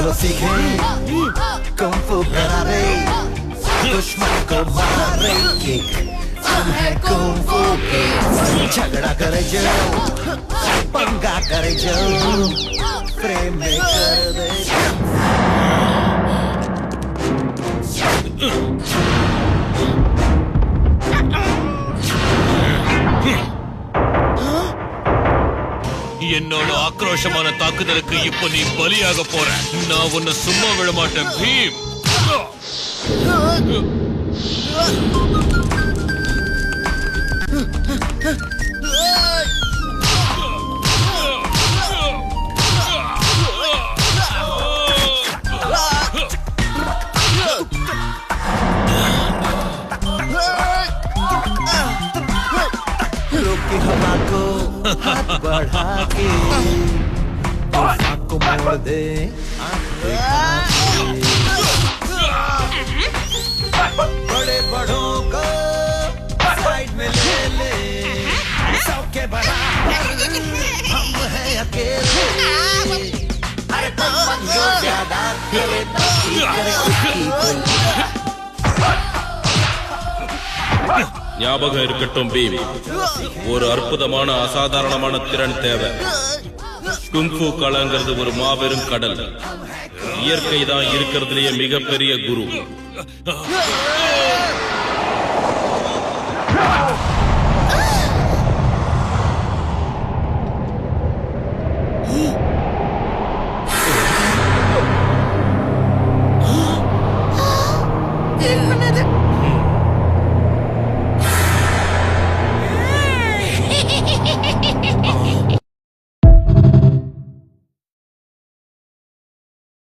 चलो सीखें कुंफू करारे, दुश्मन को मारे किक, हम है कुंफू किड्स। झगड़ा करे जो, पंगा करे जो, प्रेम में कर दे। என்னோட ஆக்ரோஷமான தாக்குதலுக்கு இப்ப நீ பலியாக போற. நான் உன்னை சும்மா விட மாட்டேன் பீம். हवा को हाथ बढ़ा के आँख को मोड़ दे, बड़े बड़ों को साइड में ले ले, सबके बराबर हम हैं अकेले। अरे पवन जो ज्यादा करे ஞாபகம் இருக்கட்டும் பீம், ஒரு அற்புதமான அசாதாரணமான திறன் தேவை. குங்ஃபூ கலைங்கிறது ஒரு மாபெரும் கடல். இயற்கை தான் இருக்கிறதுலயே மிகப்பெரிய குரு.